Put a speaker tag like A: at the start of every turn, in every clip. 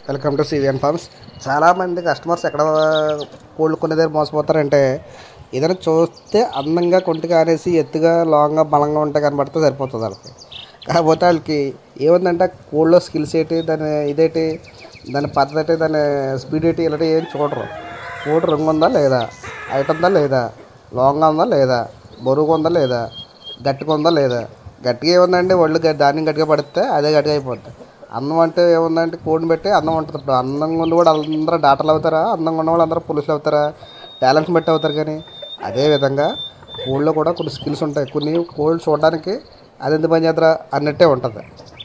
A: Welcome to CVN farms. చాలామంది customers ఎక్కడ కోళ్ళు కొనే దగ్గర మోసపోతారంటే ఏదైనా చూస్తే అందంగా కొంటిగా అనేసి ఎత్తుగా లాంగ్గా బలంగా ఉంటే కనబడితే సరిపోతుంది వాళ్ళకి. కాకపోతే వాళ్ళకి ఏముందంటే కోళ్ళలో స్కిల్స్ ఏంటి, దాని ఇదేంటి, దాని పద్ధతి, దాని స్పీడ్ ఏంటి, ఇలాంటి ఏం చూడరు. కోడి రంగు ఉందా లేదా, హైట్ ఉందా లేదా, లాంగ్గా ఉందా లేదా, బరువుగా ఉందా లేదా, గట్టిగా ఉందా లేదా. గట్టిగా ఏముందండి, ఒళ్ళు ధాన్యం గట్టిగా పడితే అదే గట్టిగా అయిపోద్ది. అన్నం అంటే ఏముందంటే కోడిని పెట్టి అన్నం ఉంటుంది. ఇప్పుడు అందంగా ఉండి కూడా అందరూ డాక్టర్లు అవుతారా, అందంగా ఉన్న వాళ్ళు అందరూ పోలీసులు అవుతారా? టాలెంట్ని బట్టి అవుతారు. కానీ అదేవిధంగా కోళ్ళలో కూడా కొన్ని స్కిల్స్ ఉంటాయి. కొన్ని కోళ్ళు చూడడానికి అది ఎందుకు పని చేద్దరా అన్నట్టే ఉంటుంది.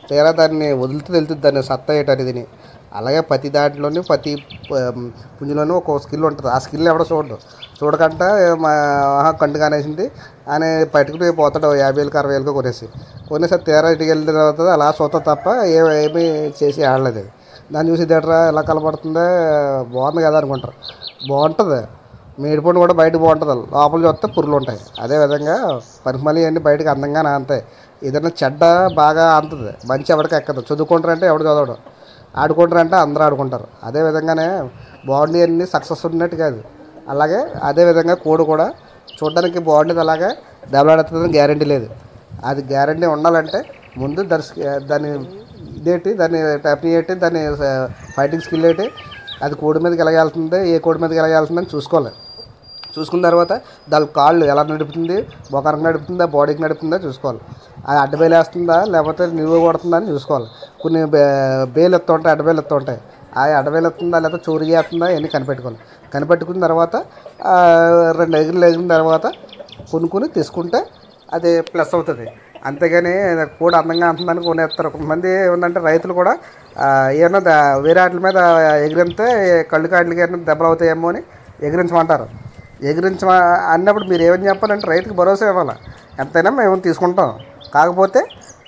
A: తీరా దాన్ని వదిలితే తెలుస్తుంది దాన్ని సత్తా ఏంటనేది. అలాగే ప్రతి దాంట్లోని ప్రతి పుంజులోనూ ఒక స్కిల్ ఉంటుంది. ఆ స్కిల్ ఎవడో చూడకంట కంటు కానేసింది అని పట్టుకుని పోతాడు 50,000 60,000 కొనేసి తీరా ఇంటికి వెళ్ళిన తర్వాత అలా చూస్తా తప్ప ఏమీ చేసి ఆడలేదు. దాన్ని చూసి థియేటర్ ఎలా కలపడుతుందో బాగుంది కదా అనుకుంటారు. బాగుంటుంది. మేడిపండు కూడా బయట బాగుంటుంది, లోపల చూస్తే పురుగులు ఉంటాయి. అదేవిధంగా పనిమలి అన్నీ బయటకు అందంగానే అంతాయి. ఏదైనా చెడ్డ బాగా అంతుంది, మంచి ఎవరికి ఎక్కదు. చదువుకుంటారంటే ఎవడు చదవడు, ఆడుకుంటారంటే అందరూ ఆడుకుంటారు. అదేవిధంగానే బాడీ అన్నీ సక్సెస్ ఉన్నట్టు కాదు. అలాగే అదేవిధంగా కోడి కూడా చూడడానికి బాగుండేది, అలాగే దెబ్బలాడుతుందని గ్యారంటీ లేదు. అది గ్యారంటీ ఉండాలంటే ముందు దాని ఇదేంటి, దాని టెక్నిక్ ఏంటి, దాని ఫైటింగ్ స్కిల్ ఏంటి, అది కోడి మీదకి ఎలా వెళ్తుంది, ఏ కోడి మీదకి ఎలా వెళ్తుందని చూసుకోవాలి. చూసుకున్న తర్వాత దాని కాళ్ళు ఎలా నడుపుతుంది, బొకరకు నడుపుతుందా, బాడీకి నడుపుతుందా చూసుకోవాలి. అది అడ్డబేలు వేస్తుందా లేకపోతే నిలువ కొడుతుందా అని చూసుకోవాలి. కొన్ని బేలు ఎత్తు ఉంటాయి, అడ్డబేలు ఎత్తు ఉంటాయి. ఆ అడ్డబేలు ఎత్తుందా లేకపోతే చోరుగా వేస్తుందా ఇవన్నీ కనిపెట్టుకోవాలి. కనిపెట్టుకున్న తర్వాత 2 ఎగిరిన తర్వాత కొనుక్కొని తీసుకుంటే అది ప్లస్ అవుతుంది. అంతేగాని కోడి అందంగా అంటుందని కొనేస్తారు. కొంతమంది ఏమందంటే రైతులు కూడా ఏమన్నా వేరే వాటి మీద ఎగిరితే కళ్ళు కాట్లకి ఏమైనా దెబ్బలు అవుతాయేమో అని ఎగిరించమంటారు. అన్నప్పుడు మీరు ఏమని చెప్పాలంటే రైతుకి భరోసా ఇవ్వాలి. ఎంతైనా మేము తీసుకుంటాం, కాకపోతే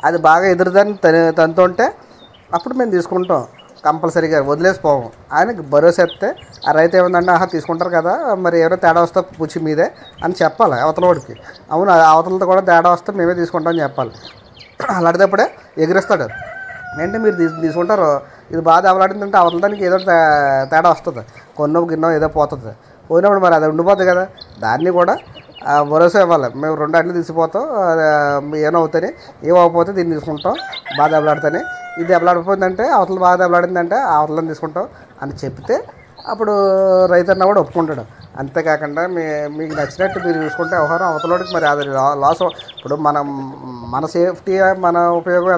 A: అది బాగా ఎదురుదని తనుతుంటే అప్పుడు మేము తీసుకుంటాం, కంపల్సరీగా వదిలేసిపోము ఆయనకి భరోసా ఇస్తే ఆ రైతు ఏముందంటే తీసుకుంటారు కదా, మరి ఏమైనా తేడా వస్తే పుచ్చి మీదే అని చెప్పాలి అవతల వాడికి. అవును, అవతలతో కూడా తేడా వస్తే మేమే తీసుకుంటామని చెప్పాలి. అలాంటిదప్పుడే ఎగిరిస్తాడు. ఏంటి మీరు తీసుకుంటారు, ఇది బాగా దెబ్బలాడిందంటే అవతల దానికి ఏదో తేడా వస్తుంది, కొన్నో గిన్నో ఏదో పోతుంది. పోయినప్పుడు మరి అది ఉండిపోతుంది కదా, దాన్ని కూడా భరోసా ఇవ్వాలి. మేము 2 అడ్లు తీసిపోతాం, ఏమవుతాయి, ఏమవకపోతే దీన్ని తీసుకుంటాం, బాగా దెబ్బలాడితేనే. ఇది దెబ్బలాడిపోయిందంటే అవతల బాగా దెబ్బలాడిందంటే అవతలని తీసుకుంటాం అని చెప్తే అప్పుడు రైతన్న కూడా ఒప్పుకుంటాడు. అంతేకాకుండా మీకు నచ్చినట్టు మీరు చూసుకుంటే వ్యవహారం అవతలోడికి మరి అది లాస్. ఇప్పుడు మన సేఫ్టీ, మన ఉపయోగం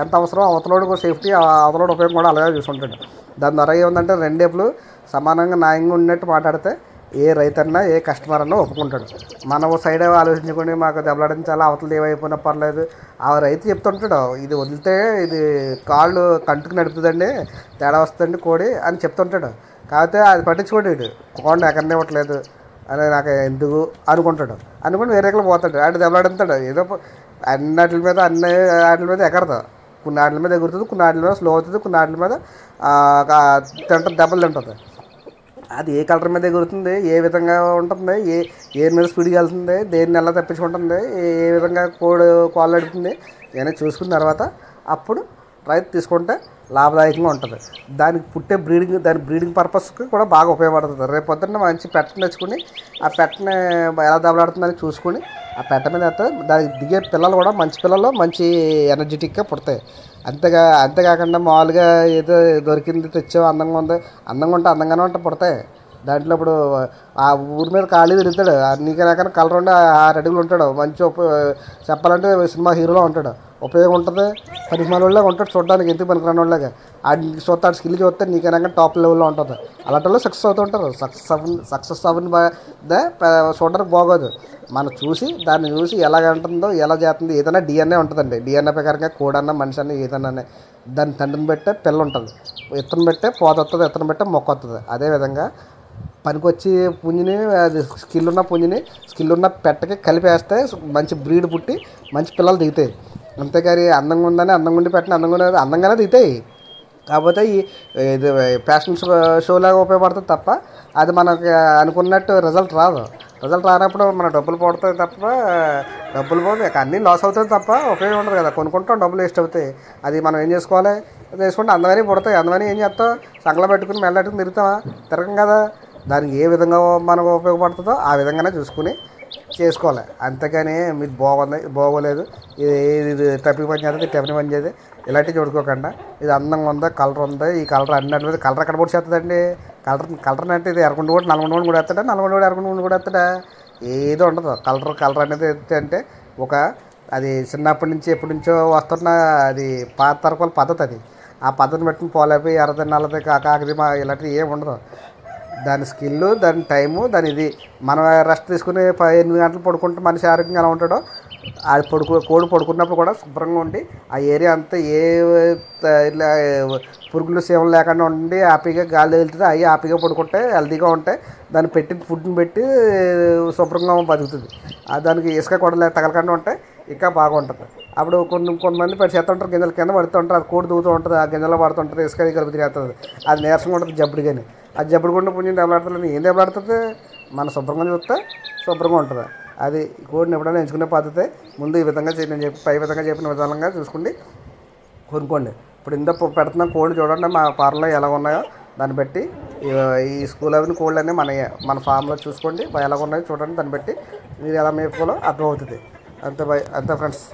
A: ఎంత అవసరం, అవతలోడికి సేఫ్టీ, అవతలోడి ఉపయోగం కూడా అలాగే చూసుకుంటాడు. దాని ద్వారా ఏముందంటే రెండేపులు సమానంగా న్యాయంగా ఉన్నట్టు మాట్లాడితే ఏ రైతన్నా ఏ కస్టమర్ అన్నా ఒప్పుకుంటాడు. మనం సైడ్ ఆలోచించుకొని మాకు దెబ్బలాడించాలి, అవతల ఏమైపోయినా పర్లేదు, ఆ రైతు చెప్తుంటాడు ఇది వదిలితే ఇది కాళ్ళు కంటుకు నడుపుతుందండి, తేడా వస్తుందండి కోడి అని చెప్తుంటాడు. కాకపోతే అది పట్టించుకోండి, కోడిని ఎక్కడనే ఇవ్వట్లేదు అని నాకు ఎందుకు అనుకుని వేరేకలు పోతాడు. ఆడు దెబ్బలాడుతాడు. ఏదో అన్ని వాటి మీద ఎగరదు. కొన్ని వాటి మీద ఎగురుతుంది, కొన్ని వాటి మీద స్లో అవుతుంది, కొన్ని వాటి మీద దెబ్బలు తింటుంది. అది ఏ కలర్ మీద ఎగురుతుంది, ఏ విధంగా ఉంటుంది, ఏ మీద స్పీడ్గా వెళ్తుంది, దేన్ని ఎలా తప్పించుకుంటుంది, ఏ విధంగా కాళ్ళు నడుపుతుంది ఇవన్నీ చూసుకున్న తర్వాత అప్పుడు రైతు తీసుకుంటే లాభదాయకంగా ఉంటుంది. దానికి పుట్టే దాని బ్రీడింగ్ పర్పస్కి కూడా బాగా ఉపయోగపడుతుంది. రేపు పొద్దున్న మంచి పెట్టని తెచ్చుకుని ఆ పెట్టని ఎలా దెబ్బలాడుతుందని చూసుకుని ఆ పెట్ట మీద వేస్తే దానికి దిగే పిల్లలు కూడా మంచి పిల్లలు, మంచి ఎనర్జెటిక్గా పుడతాయి. అంతేకాకుండా మామూలుగా ఏదో దొరికింది తెచ్చావు, అందంగా ఉంటే అందంగానే ఉంటే పుడతాయి. దాంట్లో ఇప్పుడు ఆ ఊరి మీద ఖాళీ తిరుగుతాడు, నీకైనా కలర్ ఉండి 6 అడుగులు ఉంటాడు, మంచి చెప్పాలంటే సినిమా హీరోలో ఉంటాడు, ఉపయోగం ఉంటుంది, పరిమాణ వాళ్ళగా ఉంటాడు చూడడానికి, ఎందుకు పనికిరాని వాళ్ళగా. ఆడికి చూస్తే స్కిల్ చూస్తే నీకైనా టాప్ లెవెల్లో ఉంటుంది. అలాంటి వాళ్ళు సక్సెస్ అవుతుంటారు. సక్సెస్ అవ్వని చూడడానికి బాగోదు. మనం దాన్ని చూసి ఎలాగ ఉంటుందో, ఎలా చేస్తుందో, ఏదైనా డిఎన్ఏ ఉంటుందండి. డిఎన్ఏ ప్రకారంగా కోడన్నా మనిషి అన్న ఏదన్నా దాని తండ్రిని పెట్టే పిల్ల ఉంటుంది, ఇత్తనం పెట్టే పోత వస్తుంది, ఇత్తనం పెట్టే మొక్క వస్తుంది. అదేవిధంగా పనికొచ్చి పుంజిని, అది స్కిల్ ఉన్న పెట్టకి కలిపేస్తే మంచి బ్రీడ్ పుట్టి మంచి పిల్లలు దిగుతాయి. అంతేగాని అందంగా ఉండి పెట్టిన అందంగానే దిగుతాయి. కాకపోతే ఇది ఫ్యాషన్ షోలాగా ఉపయోగపడుతుంది తప్ప అది మనకి అనుకున్నట్టు రిజల్ట్ రానప్పుడు మన డబ్బులు పోతాయి తప్ప అన్నీ లాస్ అవుతుంది తప్ప ఉపయోగం ఉండదు కదా. కొనుక్కుంటాం, డబ్బులు వేస్ట్ అవుతాయి. అది మనం ఏం చేసుకోవాలి, చేసుకుంటే అందమని పుడతాయి. అందమని ఏం చేస్తావు, సంకలో పెట్టుకుని మెల్లట్టుకుని తిరుగుతావా? తిరగం కదా. దానికి ఏ విధంగా మనకు ఉపయోగపడుతుందో ఆ విధంగానే చూసుకుని చేసుకోవాలి. అంతేకాని మీరు బాగోలేదు, ఇది టప్పి పని చేస్తుంది, టెప్పని పని చేది ఇలాంటివి చూడుకోకుండా ఇది అందంగా ఉందా, కలర్ ఉందా, ఈ కలర్ అన్నట్టు కలర్ ఎక్కడ పొడి చేస్తుందండి. కలర్ అంటే ఇది ఎరగుండు కూడా నల్గొండ కూడా వేస్తాడా, నల్గొండ కూడా ఎరగుండు కూడా వేస్తాడా? ఏదో ఉండదు. కలర్ అనేది అంటే ఒక అది చిన్నప్పటి నుంచి ఎప్పటి నుంచో వస్తున్న అది పాత తరపుల పద్ధతి. అది ఆ పద్ధతిని పెట్టుకుని పోలేపి ఎర్రది నల్లది కాకది ఇలాంటివి ఏమి ఉండదు. దాని స్కిల్, దాని టైము, దాని ఇది మనం రెస్ట్ తీసుకుని 8 గంటలు పడుకుంటే మనిషి ఆరోగ్యంగా ఎలా ఉంటాడో అది కోడి పడుకున్నప్పుడు కూడా శుభ్రంగా ఉండి ఆ ఏరియా అంతా ఇలా పురుగులు సేవలు లేకుండా ఉండి హ్యాపీగా గాలి వెళ్తుంది. అవి హ్యాపీగా పడుకుంటే హెల్తీగా ఉంటాయి. దాన్ని పెట్టిన ఫుడ్ని పెట్టి శుభ్రంగా బతుకుతుంది. దానికి ఇసుక కూడా తగలకుండా ఉంటే ఇంకా బాగుంటుంది. అప్పుడు కొంతమంది చేస్తూ ఉంటారు, గింజలు కింద పడుతూ ఉంటారు, అది కోడి దూగుతూ ఉంటుంది, ఆ గింజలో పడుతుంటుంది, ఇసుక కలుపు తిరుగుతుంది, అది నీరసంగా ఉంటుంది జబ్బుడు. కానీ అది జబ్బుడు కూడా పుణ్యం దెబ్బలాడుతుంది. ఏం దెబ్బలాడుతుంది? మనం శుభ్రంగా చూస్తే శుభ్రంగా ఉంటుంది. అది కోడిని ఎప్పుడైనా ఎంచుకునే పద్ధతి ముందు ఈ విధంగా నేను పై విధంగా చెప్పిన విధానంగా చూసుకోండి, కొనుక్కోండి. ఇప్పుడు ఇంత పెడుతున్న కోళ్ళు చూడండి మా పార్లో ఎలా ఉన్నాయో దాన్ని బట్టి ఈ స్కూల్ అవి కోళ్ళు అన్నీ మన ఫామ్లో చూసుకోండి ఎలా ఉన్నాయో చూడండి. దాన్ని బట్టి మీరు ఎలా మేపుకోవాలో అర్థమవుతుంది. అంతే ఫ్రెండ్స్.